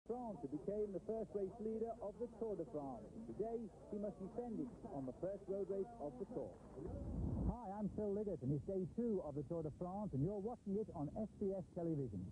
France, who became the first race leader of the Tour de France. Today, he must defend it on the first road race of the Tour. Hi, I'm Phil Liggett, and it's day 2 of the Tour de France, and you're watching it on SBS television.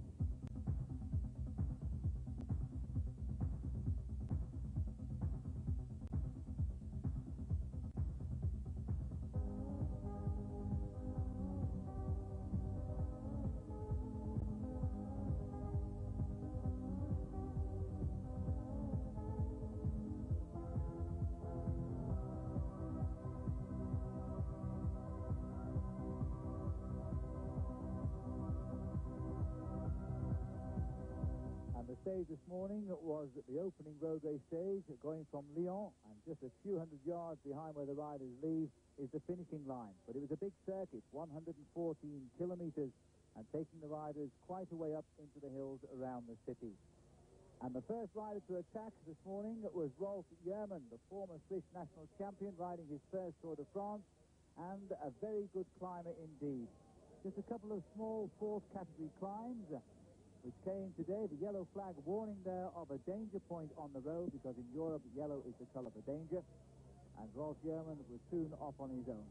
The stage this morning was the opening road race stage, going from Lyon, and just a few hundred yards behind where the riders leave is the finishing line. But it was a big circuit, 114 kilometres, and taking the riders quite a way up into the hills around the city. And the first rider to attack this morning was Rolf Yerman, the former Swiss national champion, riding his first Tour de France, and a very good climber indeed. Just a couple of small fourth category climbs, which came today. The yellow flag warning there of a danger point on the road, because in Europe yellow is the colour for danger, and Rolf Yerman was soon off on his own.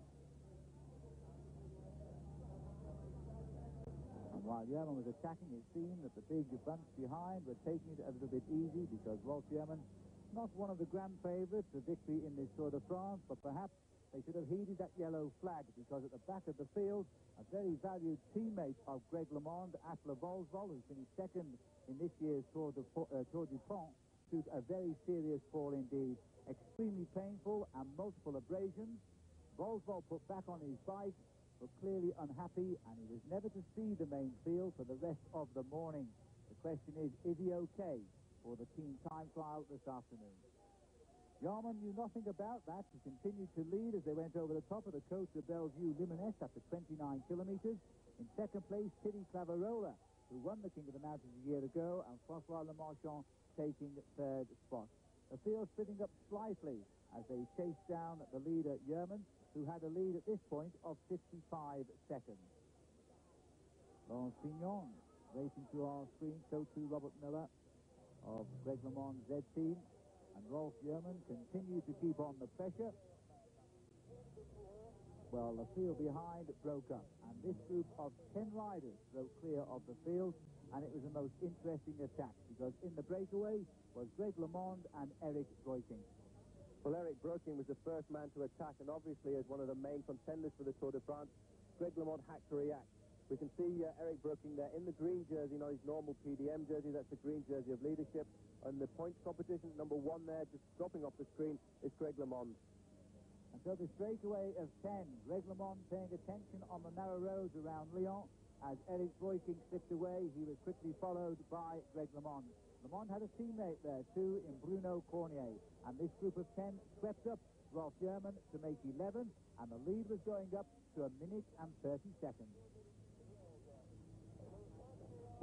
And while Yerman was attacking, it seemed that the big bunch behind were taking it a little bit easy, because Rolf Yerman, not one of the grand favourites for victory in this Tour de France, but perhaps they should have heeded that yellow flag, because at the back of the field, a very valued teammate of Greg LeMond, Asle Volsvoll, who's finished second in this year's Tour du Pont, took a very serious fall indeed. Extremely painful and multiple abrasions. Volsvoll put back on his bike, but clearly unhappy, and he was never to see the main field for the rest of the morning. The question is he okay for the team time trial this afternoon? Yarman knew nothing about that. He continued to lead as they went over the top of the Côte de Bellevue-Luminesse after 29 kilometres. In second place, Thierry Claverola, who won the King of the Mountains a year ago, and François Lemarchand taking third spot. The field splitting up slightly as they chased down the leader, Yerman, who had a lead at this point of 55 seconds. Laurence Fignon racing to our screen, so too Robert Miller of Greg LeMond's Z team. And Rolf Yerman continued to keep on the pressure. Well, the field behind broke up, and this group of 10 riders broke clear of the field, and it was the most interesting attack, because in the breakaway was Greg LeMond and Eric Breukink. Well, Eric Breukink was the first man to attack, and obviously as one of the main contenders for the Tour de France, Greg LeMond had to react. We can see Eric Breukink there in the green jersey, not his normal PDM jersey. That's the green jersey of leadership. And the points competition, number 1 there, just dropping off the screen, is Greg LeMond. And so the straightaway of 10, Greg LeMond paying attention on the narrow roads around Lyon. As Eric Breukink slipped away, he was quickly followed by Greg LeMond. LeMond had a teammate there too in Bruno Cornier. And this group of 10 swept up Rolf Yerman to make 11, and the lead was going up to 1 minute and 30 seconds.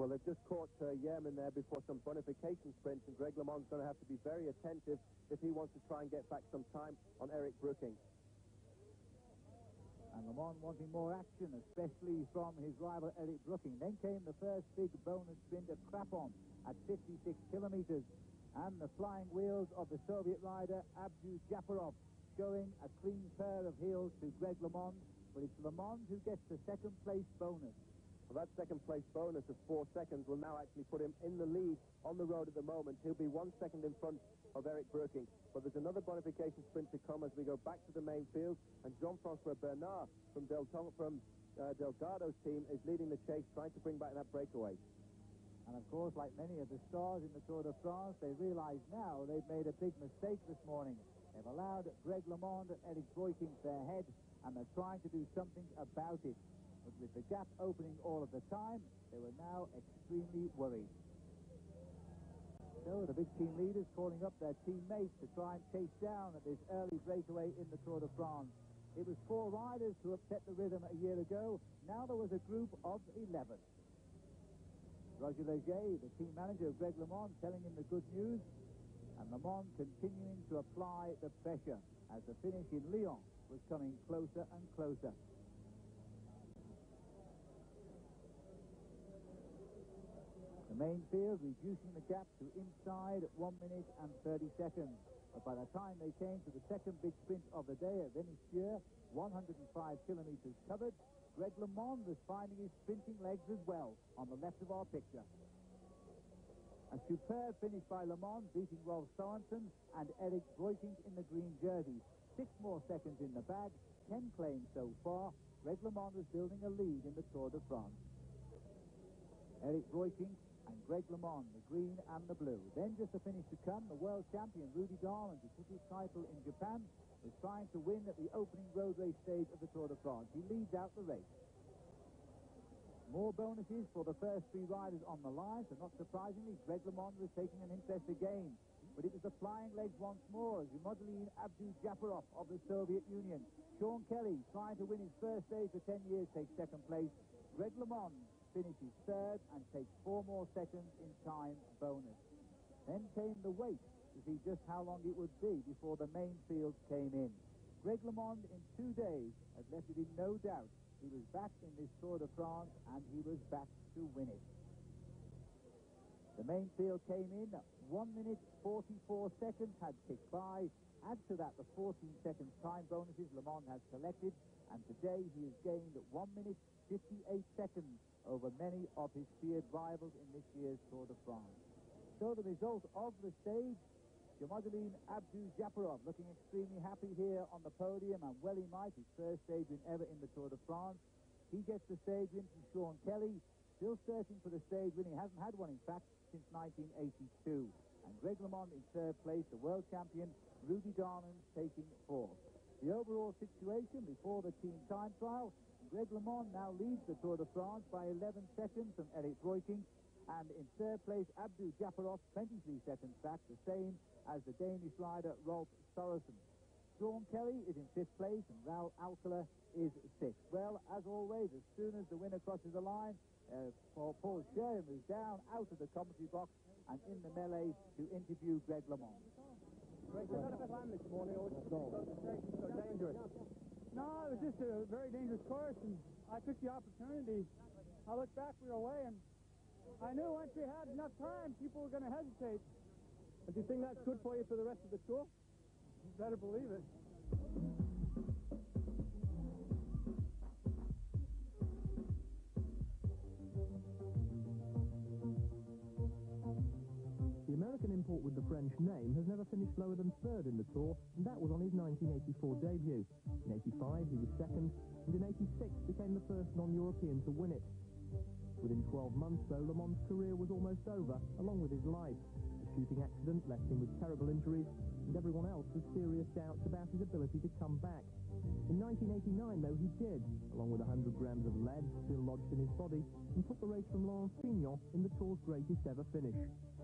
Well, they've just caught Yerman there before some bonification sprints, and Greg LeMond's going to have to be very attentive if he wants to try and get back some time on Eric Breukink. And LeMond wanting more action, especially from his rival Eric Breukink. Then came the first big bonus sprint at Craponne at 56 kilometres, and the flying wheels of the Soviet rider ABDOUJAPAROV showing a clean pair of heels to Greg LeMond, but it's LeMond who gets the second place bonus. Well, that second place bonus of 4 seconds will now actually put him in the lead on the road at the moment. He'll be 1 second in front of Eric Breukink. But there's another bonification sprint to come as we go back to the main field, and Jean-François Bernard from Delgado's team is leading the chase, trying to bring back that breakaway. And of course, like many of the stars in the Tour de France, they realise now they've made a big mistake this morning. They've allowed Greg LeMond and Eric Breukink their head, and they're trying to do something about it. But with the gap opening all of the time, they were now extremely worried. So the big team leaders calling up their teammates to try and chase down at this early breakaway in the Tour de France. It was 4 riders who upset the rhythm a year ago. Now there was a group of 11. Roger Leger, the team manager of Greg LeMond, telling him the good news, and LeMond continuing to apply the pressure as the finish in Lyon was coming closer and closer. The main field reducing the gap to inside 1 minute and 30 seconds. But by the time they came to the second big sprint of the day at Vénissieux, 105 kilometers covered, Greg LeMond was finding his sprinting legs as well on the left of our picture. A superb finish by LeMond, beating Rolf Sorensen and Erik Breukink in the green jersey. 6 more seconds in the bag, 10 claims so far. Greg LeMond was building a lead in the Tour de France. Erik Breukink and Greg LeMond, the green and the blue. Then just the finish to come, the world champion Rudy Dahlin, who took his title in Japan, is trying to win at the opening road race stage of the Tour de France. He leads out the race. More bonuses for the first 3 riders on the line, so not surprisingly, Greg LeMond was taking an interest again. But it was the flying legs once more as Jumadilin ABDOUJAPAROV of the Soviet Union. Sean Kelly, trying to win his first stage for 10 years, takes second place. Greg LeMond finishes third and takes 4 more seconds in time bonus. Then came the wait to see just how long it would be before the main field came in. Greg LeMond in 2 days had left it in no doubt. He was back in this Tour de France and he was back to win it. The main field came in, 1 minute 44 seconds had ticked by. Add to that the 14 seconds time bonuses LeMond has collected, and today he has gained 1 minute 58 seconds over many of his feared rivals in this year's Tour de France. So the result of the stage, Jumadilin ABDOUJAPAROV looking extremely happy here on the podium, and well he might, his first stage win ever in the Tour de France. He gets the stage win from Sean Kelly, still searching for the stage win. He hasn't had one, in fact, since 1982. And Greg LeMond in third place, the world champion Rudy Dahlin taking 4th. The overall situation before the team time trial, Greg LeMond now leads the Tour de France by 11 seconds from Erik Breukink, and in third place ABDOUJAPAROV 23 seconds back, the same as the Danish rider Rolf Sorensen. Sean Kelly is in 5th place and Raul Alcala is 6th. Well, as always, as soon as the winner crosses the line, Paul Scherm is down out of the commentary box and in the melee to interview Greg LeMond. Greg, was that a plan this morning, or was it so dangerous? No, it was just a very dangerous course, and I took the opportunity. I looked back, we were away, and I knew once we had enough time, people were going to hesitate. And do you think that's good for you for the rest of the tour? You better believe it. The American import with the French name has never finished lower than 3rd in the Tour, and that was on his 1984 debut. In 85, he was 2nd, and in 86 became the first non-European to win it. Within 12 months, though, LeMond's career was almost over, along with his life. A shooting accident left him with terrible injuries, and everyone else had serious doubts about his ability to come back. In 1989, though, he did, along with 100 grams of lead still lodged in his body, and took the race from Lens-Fignon in the Tour's greatest ever finish.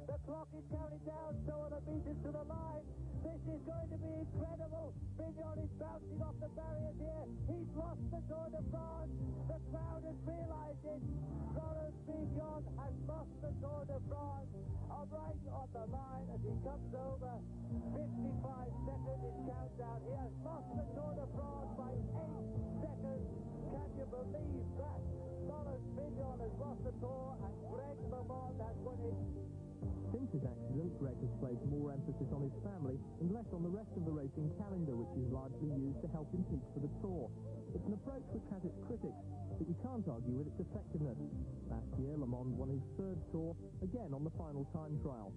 The clock is counting down, so are the meters to the line. This is going to be incredible. Fignon is bouncing off the barriers here. He's lost the Tour de France. The crowd has realized it. Fignon has lost the Tour de France. Right on the line as he comes over. 55 seconds in countdown. He has lost the Tour de France by 8 seconds. Can you believe that? Fignon has lost the Tour and Greg LeMond has won it. Since his accident, Greg has placed more emphasis on his family and less on the rest of the racing calendar, which is largely used to help him peak for the Tour. It's an approach which has its critics, but you can't argue with its effectiveness. Last year, LeMond won his 3rd Tour, again on the final time trial.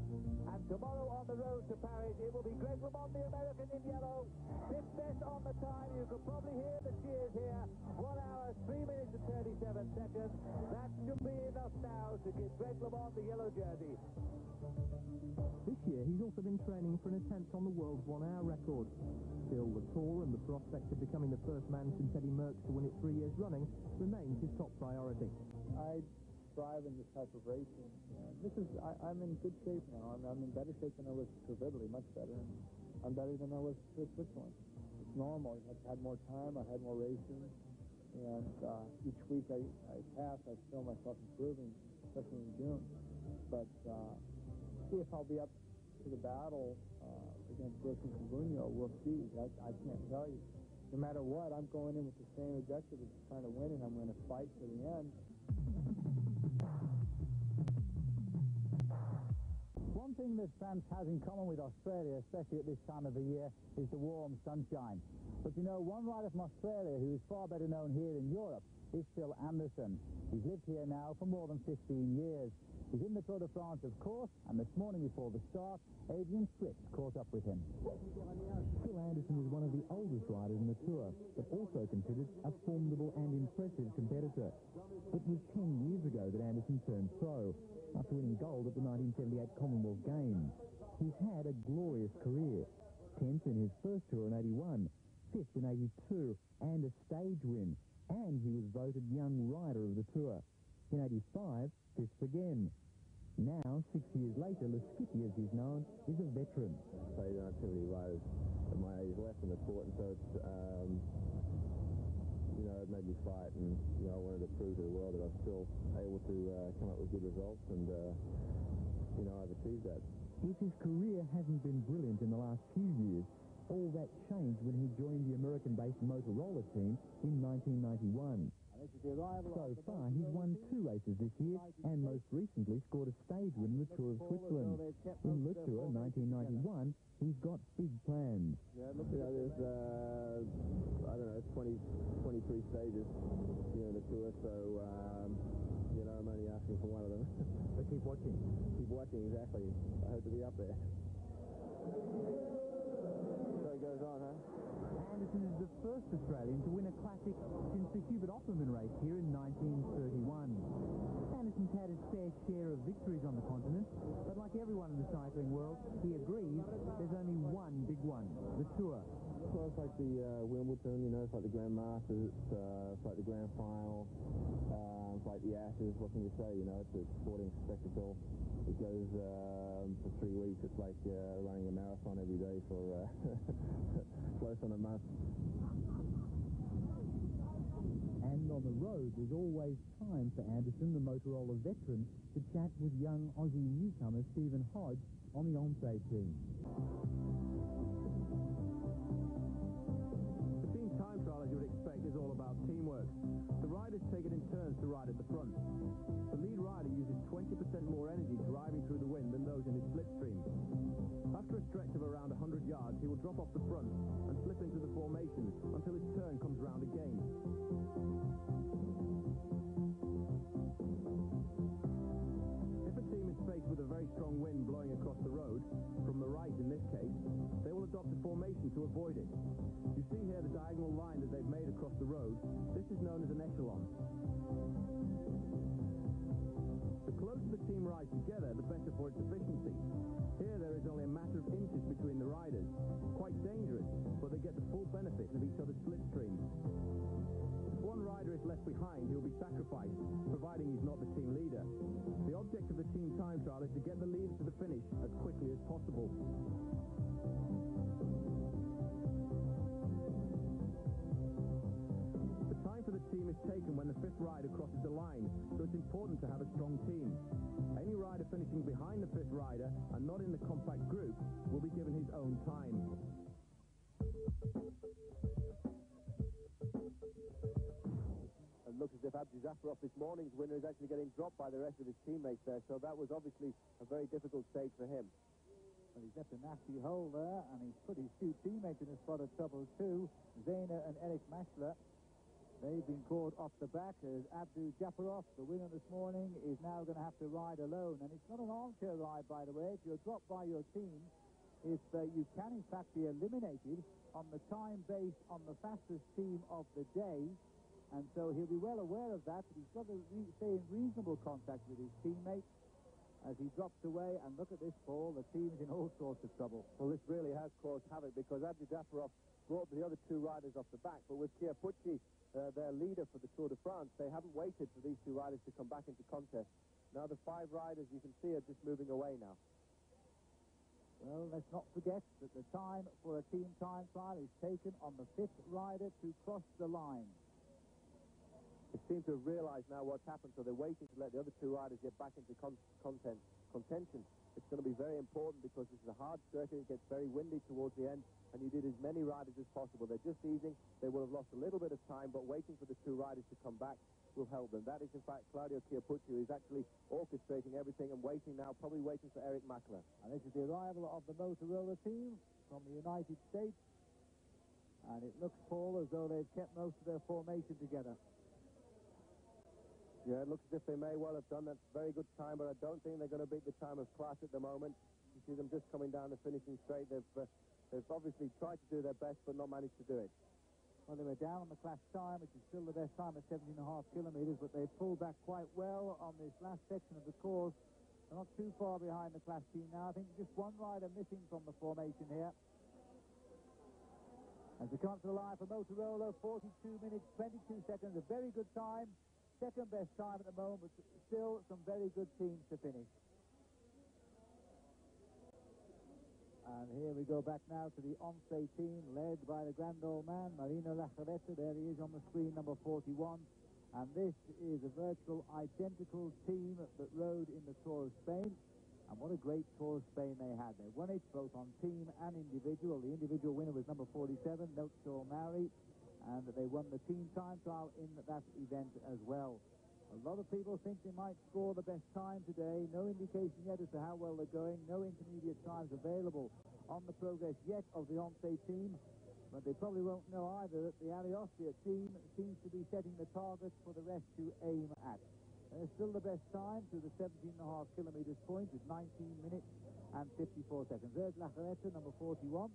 And tomorrow on the road to Paris, it will be Greg LeMond, the American in yellow. 5th best on the time. You could probably hear the cheers here. 1 hour, 3 minutes and 37 seconds. That should be enough now to give Greg LeMond the yellow jersey. This year, he's also been training for an attempt on the world's 1-hour record. Still, the Tour and the prospect of becoming the first man since Eddie Merckx to win it 3 years running remains his top priority. I thrive in this type of racing. I'm in good shape now. I'm in better shape than I was to Italy, much better. And I'm better than I was to Switzerland. It's normal. I've had more time. I had more racing. And each week I pass, I feel myself improving, especially in June. But see if I'll be up to the battle against Wilson and Bugno. We'll see. I can't tell you. No matter what, I'm going in with the same objective as trying to win, and I'm going to fight to the end. one thing that France has in common with Australia, especially at this time of the year, is the warm sunshine. But you know, one rider from Australia who is far better known here in Europe is Phil Anderson. He's lived here now for more than 15 years. He's in the Tour de France, of course, and this morning before the start, Adrian Swift caught up with him. Phil Anderson is one of the oldest riders in the Tour, but also considered a formidable and impressive competitor. It was 10 years ago that Anderson turned pro, after winning gold at the 1978 Commonwealth Games. He's had a glorious career. 10th in his first Tour in 81, 5th in 82, and a stage win. And he was voted Young Rider of the Tour. In 85, 5th again. Now, 6 years later, Skippy, as he's known, is a veteran. So you don't have too many riders at my age left in the sport, and so it's, you know, it made me fight, and, you know, I wanted to prove to the world that I was still able to come up with good results, and, you know, I've achieved that. If his career hasn't been brilliant in the last few years, all that changed when he joined the American-based Motorola team in 1991. So far, he's won 2 races this year, and most recently scored a stage win in the Tour of Switzerland. In Le Tour 1991, he's got big plans. Yeah, look, you know, there's, I don't know, 23 stages here in the Tour, so, you know, I'm only asking for one of them. But keep watching. Keep watching, exactly. I hope to be up there. So it goes on, huh? Anderson is the first Australian to win a classic since the Hubert Opperman race here in 1931. Anderson's had his fair share of victories on the continent, but like everyone in the cycling world, he agrees there's only one big one, the Tour. Well, it's like the Wimbledon, you know, it's like the Grand Masters, it's like the Grand Final, it's like the Ashes. What can you say, you know, it's a sporting spectacle. It goes for 3 weeks. It's like running a marathon every day for close on a month. And on the road, there's always time for Anderson, the Motorola veteran, to chat with young Aussie newcomer Stephen Hodge on the Omse team. The team time trial, as you would expect, is all about teamwork. The riders take it in turns to ride at the front. The lead rider uses 20% more energy driving through the wind than those in his slipstream. After a stretch of around 100 yards, he will drop off the front and slip into the formation until his turn comes round again. If a team is faced with a very strong wind blowing across the road, from the right in this case, they will adopt a formation to avoid it. You see here the diagonal line that they've made across the road. This is known as an echelon. The closer the team rides together, the better for its efficiency. Here there is only a matter of inches between the riders. Quite dangerous, but they get the full benefit of each other's slipstream. If one rider is left behind, he will be sacrificed, providing he's not the team leader. The object of the team time trial is to get the leaders to the finish as quickly as possible. The time for the team is taken when the fifth rider crosses the line, so it's important to have a strong team. Any rider finishing behind the fifth rider and not in the compact group will be given his own time. It looks as if ABDOUJAPAROV, this morning's winner, is actually getting dropped by the rest of his teammates there, so that was obviously a very difficult stage for him. Well, he's left a nasty hole there, and he's put his 2 teammates in a spot of trouble too, Zayner and Eric Maschler. They've been caught off the back as ABDOUJAPAROV, the winner this morning, is now going to have to ride alone. And it's not an armchair ride, by the way. If you're dropped by your team, if you can, in fact, be eliminated on the time based on the fastest team of the day. And so he'll be well aware of that, but he's got to stay in reasonable contact with his teammates as he drops away. And look at this, Paul, the team's in all sorts of trouble. Well, this really has caused havoc because ABDOUJAPAROV brought the other 2 riders off the back, but with Chiappucci, their leader for the Tour de France, they haven't waited for these 2 riders to come back into contest. Now the 5 riders, you can see, are just moving away now. Well, let's not forget that the time for a team time trial is taken on the 5th rider to cross the line. They seem to have realised now what's happened, so they're waiting to let the other 2 riders get back into contention. It's going to be very important because this is a hard circuit. It gets very windy towards the end, and you need as many riders as possible. They're just easing. They will have lost a little bit of time, but waiting for the 2 riders to come back. will help them. That is, in fact, Claudio Chiappucci, who is actually orchestrating everything and waiting now, probably waiting for Eric Mackler. And this is the arrival of the Motorola team from the United States. And it looks, Paul, as though they've kept most of their formation together. Yeah, it looks as if they may well have done that. Very good time, but I don't think they're going to beat the time of class at the moment. You see them just coming down the finishing straight. They've obviously tried to do their best, but not managed to do it. Well, they were down on the class time, which is still the best time at 17.5 kilometres, but they pulled back quite well on this last section of the course. They're not too far behind the class team now. I think just one rider missing from the formation here. As we come up to the line for Motorola, 42 minutes, 22 seconds, a very good time. Second best time at the moment, but still some very good teams to finish. And here we go back now to the Once team, led by the grand old man, Marino Lachavetta. There he is on the screen, number 41. And this is a virtual identical team that rode in the Tour of Spain. And what a great Tour of Spain they had. They won it both on team and individual. The individual winner was number 47, Melchior Mauri. And they won the team time trial in that event as well. A lot of people think they might score the best time today. No indication yet as to how well they're going. No intermediate times available on the progress yet of the Once team. But they probably won't know either that the Austria team seems to be setting the targets for the rest to aim at. They're still the best time through the 17.5 kilometres point with 19 minutes and 54 seconds. There's Lacharetta, number 41.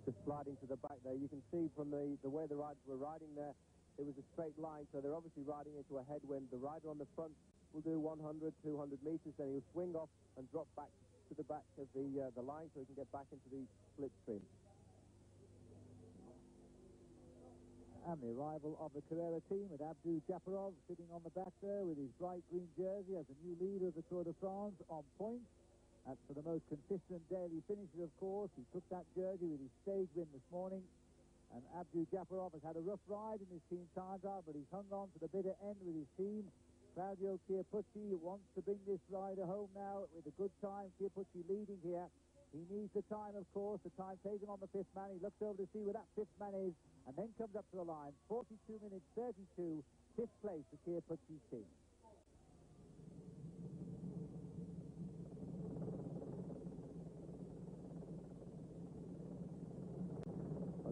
Just sliding to the back there. You can see from the way the riders were riding there, it was a straight line, so they're obviously riding into a headwind. The rider on the front will do 100, 200 metres, then he'll swing off and drop back to the back of the line so he can get back into the slipstream. And the arrival of the Carrera team with ABDOUJAPAROV sitting on the back there with his bright green jersey as the new leader of the Tour de France on point. That's for the most consistent daily finisher, of course. He took that jersey with his stage win this morning. And ABDOUJAPAROV has had a rough ride in his team time trial, but he's hung on to the bitter end with his team. Claudio Chiappucci wants to bring this rider home now with a good time. Chiappucci leading here. He needs the time, of course, the time taken on the fifth man. He looks over to see where that fifth man is, and then comes up to the line. 42 minutes, 32, fifth place for Chiappucci's team.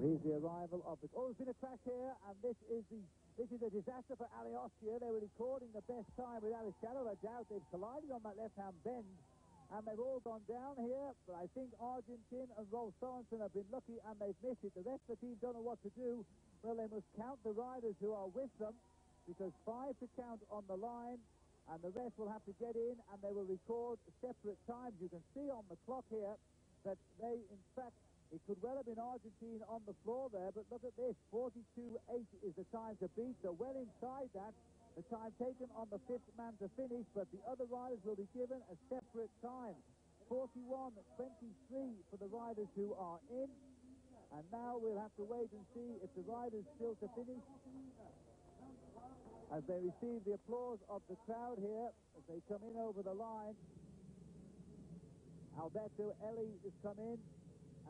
Here's the arrival of the... Oh, there's been a crash here, and this is a disaster for Austria. They were recording the best time without a shadow of a doubt. They've collided on that left-hand bend, and they've all gone down here. But I think Argentin and Rolf Sorensen have been lucky, and they've missed it. The rest of the team don't know what to do. Well, they must count the riders who are with them, because 5 to count on the line, and the rest will have to get in, and they will record separate times. You can see on the clock here that they, in fact... It could well have been Argentina on the floor there, but look at this, 42.8 is the time to beat. So well inside that, the time taken on the fifth man to finish, but the other riders will be given a separate time. 41.23 for the riders who are in. And now we'll have to wait and see if the riders still to finish. As they receive the applause of the crowd here, as they come in over the line. Alberto Eli has come in.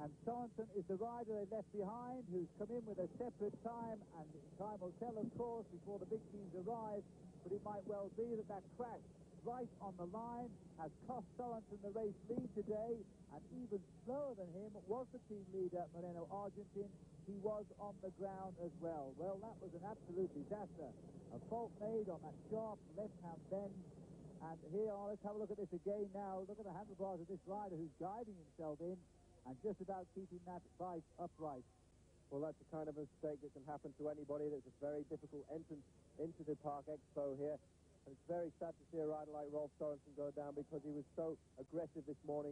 And Sorensen is the rider they left behind, who's come in with a separate time, and time will tell, of course, before the big teams arrive, but it might well be that that crash right on the line has cost Sorensen the race lead today, and even slower than him was the team leader, Moreno Argentin. He was on the ground as well. Well, that was an absolute disaster. A fault made on that sharp left-hand bend, and here, let's have a look at this again now. Look at the handlebars of this rider who's guiding himself in, and just about keeping that bike upright. Well, that's the kind of a mistake that can happen to anybody. That's a very difficult entrance into the Park Expo here. And it's very sad to see a rider like Rolf Sorensen go down because he was so aggressive this morning.